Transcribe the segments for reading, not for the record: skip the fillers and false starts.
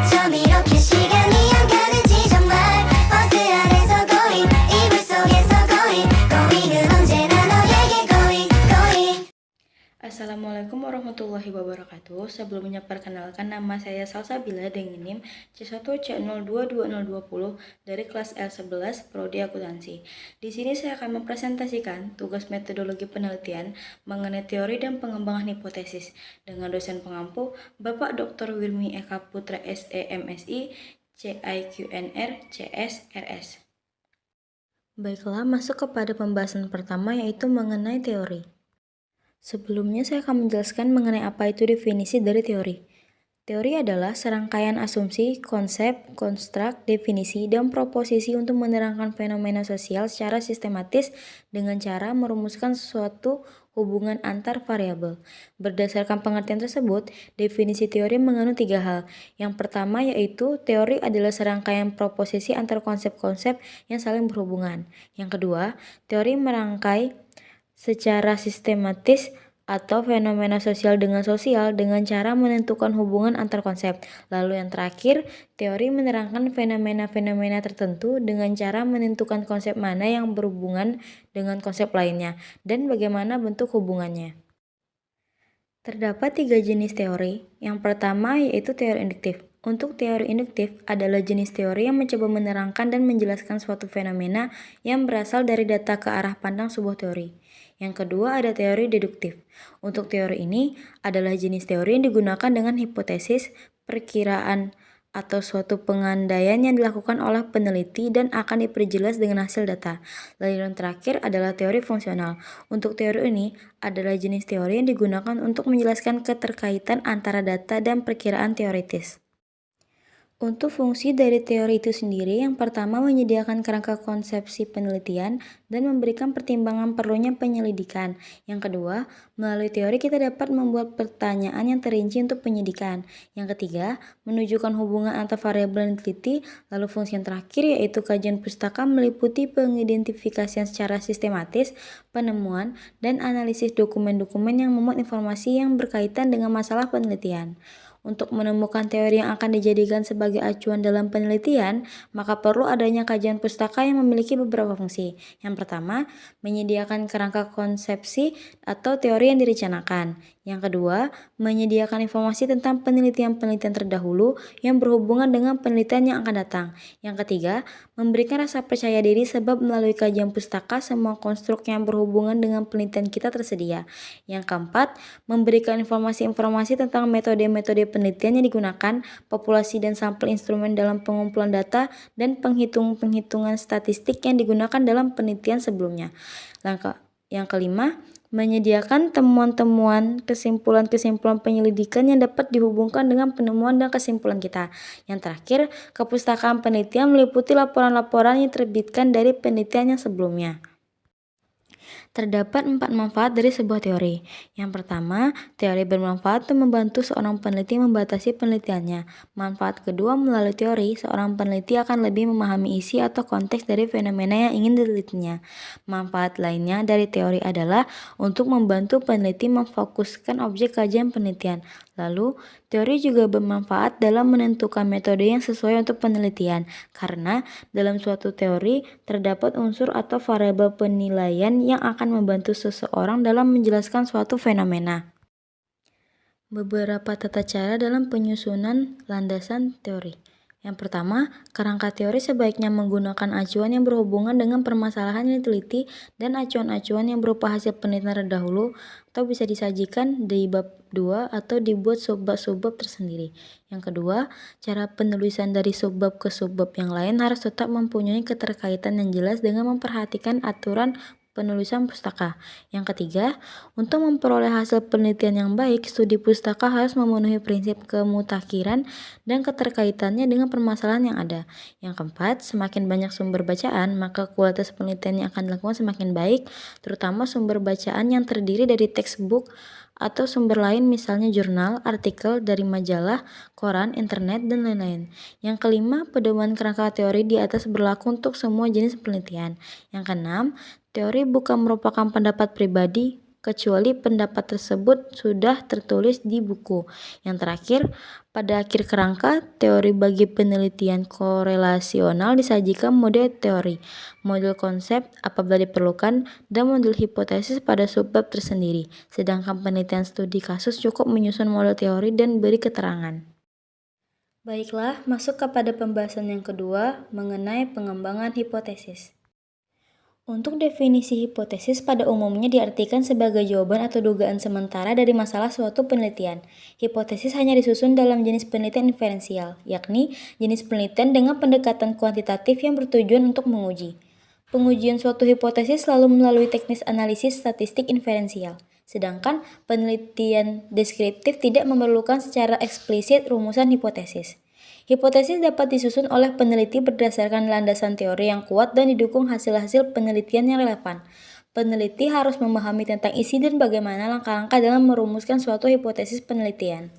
어쩜 이렇게 시간이 안 가는지 정말 버스 안에서 고잉 이불 속에서 고잉 고잉은 언제나 너에게 고잉 고잉. Assalamualaikum warahmatullahi wabarakatuh. Sebelumnya perkenalkan, nama saya Salsabila dengan NIM C1C022020 dari kelas L11 Prodi Akuntansi. Di sini saya akan mempresentasikan tugas metodologi penelitian mengenai teori dan pengembangan hipotesis dengan dosen pengampu Bapak Dr. Wirmi Eka Putra SE MSI CIQNR CS RS. Baiklah, masuk kepada pembahasan pertama, yaitu mengenai teori. Sebelumnya saya akan menjelaskan mengenai apa itu definisi dari teori. Teori adalah serangkaian asumsi, konsep, konstruk, definisi, dan proposisi untuk menerangkan fenomena sosial secara sistematis dengan cara merumuskan suatu hubungan antar variabel. Berdasarkan pengertian tersebut, definisi teori mengandung 3 hal. Yang pertama yaitu teori adalah serangkaian proposisi antar konsep-konsep yang saling berhubungan. Yang kedua, teori merangkai secara sistematis atau fenomena sosial dengan cara menentukan hubungan antar konsep. Lalu yang terakhir, teori menerangkan fenomena-fenomena tertentu dengan cara menentukan konsep mana yang berhubungan dengan konsep lainnya dan bagaimana bentuk hubungannya. Terdapat 3 jenis teori. Yang pertama yaitu teori induktif. Untuk teori induktif adalah jenis teori yang mencoba menerangkan dan menjelaskan suatu fenomena yang berasal dari data ke arah pandang sebuah teori. Yang kedua ada teori deduktif. Untuk teori ini adalah jenis teori yang digunakan dengan hipotesis, perkiraan, atau suatu pengandaian yang dilakukan oleh peneliti dan akan diperjelas dengan hasil data. Lalu yang terakhir adalah teori fungsional. Untuk teori ini adalah jenis teori yang digunakan untuk menjelaskan keterkaitan antara data dan perkiraan teoritis. Untuk fungsi dari teori itu sendiri, yang pertama menyediakan kerangka konsepsi penelitian dan memberikan pertimbangan perlunya penyelidikan. Yang kedua, melalui teori kita dapat membuat pertanyaan yang terinci untuk penyidikan. Yang ketiga, menunjukkan hubungan antar variabel yang diteliti. Lalu fungsi yang terakhir yaitu kajian pustaka meliputi pengidentifikasian secara sistematis, penemuan, dan analisis dokumen-dokumen yang memuat informasi yang berkaitan dengan masalah penelitian. Untuk menemukan teori yang akan dijadikan sebagai acuan dalam penelitian, maka perlu adanya kajian pustaka yang memiliki beberapa fungsi. Yang pertama, menyediakan kerangka konsepsi atau teori yang direncanakan. Yang kedua, menyediakan informasi tentang penelitian-penelitian terdahulu yang berhubungan dengan penelitian yang akan datang. Yang ketiga, memberikan rasa percaya diri sebab melalui kajian pustaka semua konstruk yang berhubungan dengan penelitian kita tersedia. Yang keempat, memberikan informasi-informasi tentang metode-metode penelitian yang digunakan, populasi dan sampel instrumen dalam pengumpulan data, dan penghitungan statistik yang digunakan dalam penelitian sebelumnya. Yang kelima, menyediakan temuan-temuan, kesimpulan-kesimpulan penyelidikan yang dapat dihubungkan dengan penemuan dan kesimpulan kita. Yang terakhir, kepustakaan penelitian meliputi laporan-laporan yang terbitkan dari penelitian yang sebelumnya. Terdapat 4 manfaat dari sebuah teori. Yang pertama, teori bermanfaat untuk membantu seorang peneliti membatasi penelitiannya. Manfaat kedua, melalui teori, seorang peneliti akan lebih memahami isi atau konteks dari fenomena yang ingin ditelitinya. Manfaat lainnya dari teori adalah untuk membantu peneliti memfokuskan objek kajian penelitian. Lalu, teori juga bermanfaat dalam menentukan metode yang sesuai untuk penelitian, karena dalam suatu teori terdapat unsur atau variabel penilaian yang akan membantu seseorang dalam menjelaskan suatu fenomena. Beberapa tata cara dalam penyusunan landasan teori. Yang pertama, kerangka teori sebaiknya menggunakan acuan yang berhubungan dengan permasalahan yang diteliti dan acuan-acuan yang berupa hasil penelitian terdahulu atau bisa disajikan di bab 2 atau dibuat subbab-subbab tersendiri. Yang kedua, cara penulisan dari subbab ke subbab yang lain harus tetap mempunyai keterkaitan yang jelas dengan memperhatikan aturan penulisan pustaka. Yang ketiga, untuk memperoleh hasil penelitian yang baik, studi pustaka harus memenuhi prinsip kemutakhiran dan keterkaitannya dengan permasalahan yang ada. Yang keempat, semakin banyak sumber bacaan, maka kualitas penelitian yang akan dilakukan semakin baik, terutama sumber bacaan yang terdiri dari textbook atau sumber lain misalnya jurnal, artikel dari majalah, koran, internet, dan lain-lain. Yang kelima, pedoman kerangka teori di atas berlaku untuk semua jenis penelitian. Yang keenam, teori bukan merupakan pendapat pribadi, kecuali pendapat tersebut sudah tertulis di buku. Yang terakhir, Pada akhir kerangka, teori bagi penelitian korelasional disajikan model teori, model konsep apabila diperlukan, dan model hipotesis pada subbab tersendiri. Sedangkan penelitian studi kasus cukup menyusun model teori dan beri keterangan. Baiklah, masuk kepada pembahasan yang kedua mengenai pengembangan hipotesis. Untuk definisi hipotesis pada umumnya diartikan sebagai jawaban atau dugaan sementara dari masalah suatu penelitian. Hipotesis hanya disusun dalam jenis penelitian inferensial, yakni jenis penelitian dengan pendekatan kuantitatif yang bertujuan untuk menguji. Pengujian suatu hipotesis selalu melalui teknis analisis statistik inferensial, sedangkan penelitian deskriptif tidak memerlukan secara eksplisit rumusan hipotesis. Hipotesis dapat disusun oleh peneliti berdasarkan landasan teori yang kuat dan didukung hasil-hasil penelitian yang relevan. Peneliti harus memahami tentang isi dan bagaimana langkah-langkah dalam merumuskan suatu hipotesis penelitian.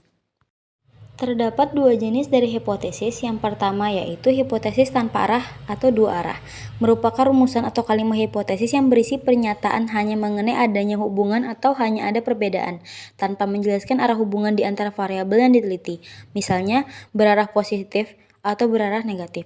Terdapat dua jenis dari hipotesis. Yang pertama yaitu hipotesis tanpa arah atau dua arah, merupakan rumusan atau kalimat hipotesis yang berisi pernyataan hanya mengenai adanya hubungan atau hanya ada perbedaan, tanpa menjelaskan arah hubungan di antara variabel yang diteliti, misalnya berarah positif atau berarah negatif.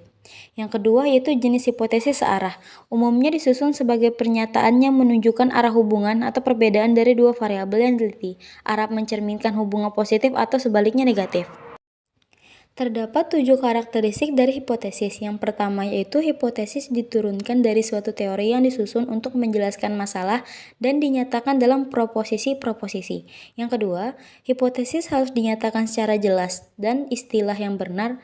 Yang kedua yaitu jenis hipotesis searah, umumnya disusun sebagai pernyataan yang menunjukkan arah hubungan atau perbedaan dari dua variabel yang diteliti, arah mencerminkan hubungan positif atau sebaliknya negatif. Terdapat 7 karakteristik dari hipotesis. Yang pertama yaitu hipotesis diturunkan dari suatu teori yang disusun untuk menjelaskan masalah dan dinyatakan dalam proposisi-proposisi. Yang kedua, hipotesis harus dinyatakan secara jelas dan istilah yang benar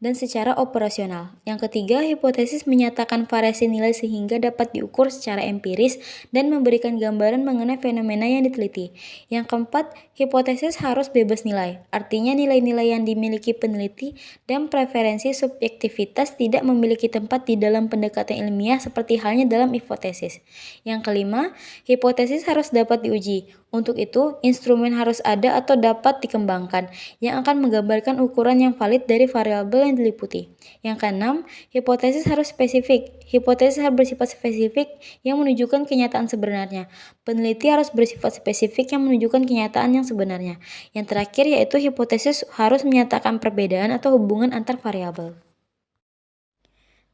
dan secara operasional. Yang ketiga, hipotesis menyatakan variasi nilai sehingga dapat diukur secara empiris dan memberikan gambaran mengenai fenomena yang diteliti. Yang keempat, hipotesis harus bebas nilai, artinya nilai-nilai yang dimiliki peneliti dan preferensi subjektivitas tidak memiliki tempat di dalam pendekatan ilmiah seperti halnya dalam hipotesis. Yang kelima, hipotesis harus dapat diuji. Untuk itu, instrumen harus ada atau dapat dikembangkan yang akan menggambarkan ukuran yang valid dari variabel yang diliputi. Yang keenam, hipotesis harus spesifik. Hipotesis harus bersifat spesifik yang menunjukkan kenyataan sebenarnya. Peneliti harus bersifat spesifik yang menunjukkan kenyataan yang sebenarnya. Yang terakhir yaitu hipotesis harus menyatakan perbedaan atau hubungan antar variabel.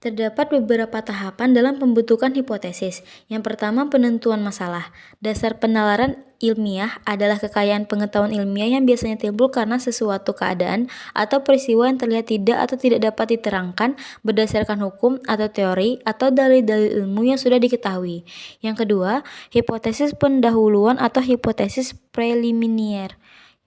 Terdapat beberapa tahapan dalam pembentukan hipotesis. Yang pertama, penentuan masalah. Dasar penalaran ilmiah adalah kekayaan pengetahuan ilmiah yang biasanya timbul karena sesuatu keadaan atau peristiwa yang terlihat tidak atau tidak dapat diterangkan berdasarkan hukum atau teori atau dalil-dalil ilmu yang sudah diketahui. Yang kedua, hipotesis pendahuluan atau hipotesis preliminar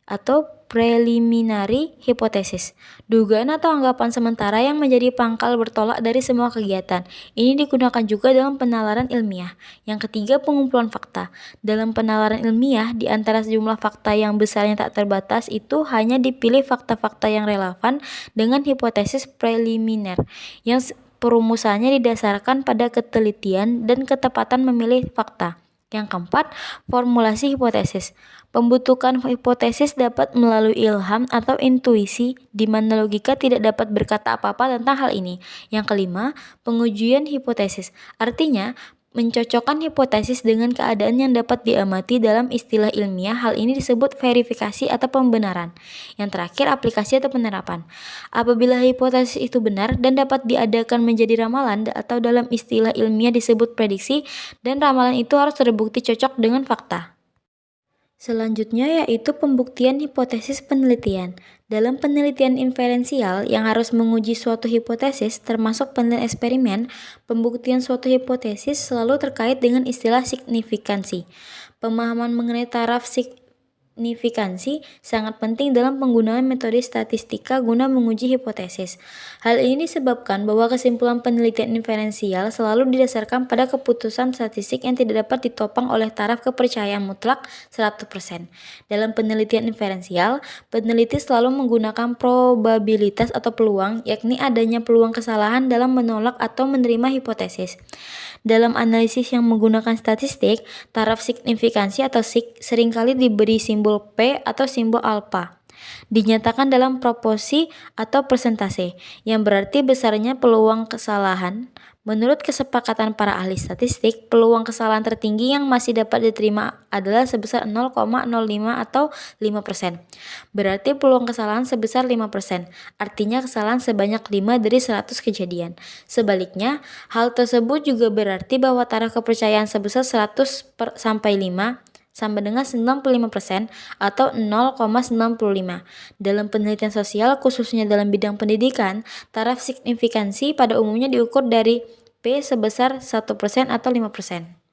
atau preliminary hypothesis, dugaan atau anggapan sementara yang menjadi pangkal bertolak dari semua kegiatan. Ini digunakan juga dalam penalaran ilmiah. Yang ketiga, pengumpulan fakta. Dalam penalaran ilmiah, di antara sejumlah fakta yang besarnya tak terbatas itu hanya dipilih fakta-fakta yang relevan dengan hipotesis preliminar, yang perumusannya didasarkan pada ketelitian dan ketepatan memilih fakta. Yang keempat, formulasi hipotesis. Pembentukan hipotesis dapat melalui ilham atau intuisi, di mana logika tidak dapat berkata apa-apa tentang hal ini. Yang kelima, pengujian hipotesis. Artinya, mencocokkan hipotesis dengan keadaan yang dapat diamati dalam istilah ilmiah. Hal ini disebut verifikasi atau pembenaran. Yang terakhir, aplikasi atau penerapan. Apabila hipotesis itu benar dan dapat diadakan menjadi ramalan atau dalam istilah ilmiah disebut prediksi, dan ramalan itu harus terbukti cocok dengan fakta. Selanjutnya yaitu pembuktian hipotesis penelitian. Dalam penelitian inferensial yang harus menguji suatu hipotesis, termasuk penelitian eksperimen, pembuktian suatu hipotesis selalu terkait dengan istilah signifikansi. Pemahaman mengenai taraf signifikansi sangat penting dalam penggunaan metode statistika guna menguji hipotesis. Hal ini disebabkan bahwa kesimpulan penelitian inferensial selalu didasarkan pada keputusan statistik yang tidak dapat ditopang oleh taraf kepercayaan mutlak 100%. Dalam penelitian inferensial, peneliti selalu menggunakan probabilitas atau peluang, yakni adanya peluang kesalahan dalam menolak atau menerima hipotesis. Dalam analisis yang menggunakan statistik, taraf signifikansi atau sig seringkali diberi simbol P atau simbol alfa. Dinyatakan dalam proporsi atau persentase, yang berarti besarnya peluang kesalahan Menurut kesepakatan para ahli statistik, peluang kesalahan tertinggi yang masih dapat diterima adalah sebesar 0,05 atau 5%. Berarti peluang kesalahan sebesar 5%, artinya kesalahan sebanyak 5 dari 100 kejadian. Sebaliknya, hal tersebut juga berarti bahwa taraf kepercayaan sebesar 100 sampai 5 sama dengan 95% atau 0,95. Dalam penelitian sosial, khususnya dalam bidang pendidikan, taraf signifikansi pada umumnya diukur dari P sebesar 1% atau 5%.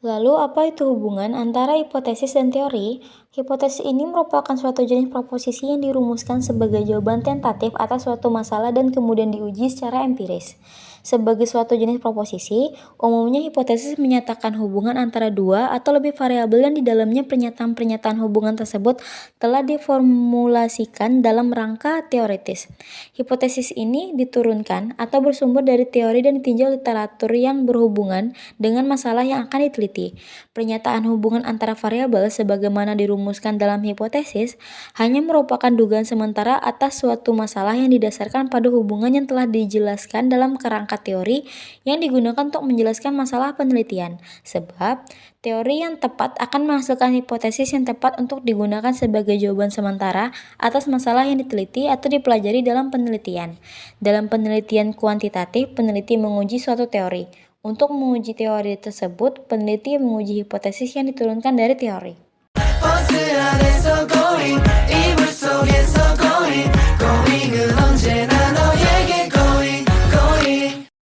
Lalu apa itu hubungan antara hipotesis dan teori? Hipotesis ini merupakan suatu jenis proposisi yang dirumuskan sebagai jawaban tentatif atas suatu masalah dan kemudian diuji secara empiris. Sebagai suatu jenis proposisi, umumnya hipotesis menyatakan hubungan antara dua atau lebih variabel yang di dalamnya pernyataan-pernyataan hubungan tersebut telah diformulasikan dalam rangka teoritis. Hipotesis ini diturunkan atau bersumber dari teori dan ditinjau literatur yang berhubungan dengan masalah yang akan diteliti. Pernyataan hubungan antara variabel sebagaimana dirumuskan dalam hipotesis hanya merupakan dugaan sementara atas suatu masalah yang didasarkan pada hubungan yang telah dijelaskan dalam kerangka teori yang digunakan untuk menjelaskan masalah penelitian. Sebab, teori yang tepat akan menghasilkan hipotesis yang tepat untuk digunakan sebagai jawaban sementara atas masalah yang diteliti atau dipelajari dalam penelitian. Dalam penelitian kuantitatif, peneliti menguji suatu teori. Untuk menguji teori tersebut, peneliti menguji hipotesis yang diturunkan dari teori. 버스 안에서 going 이불 속에서 going going은 언제나 너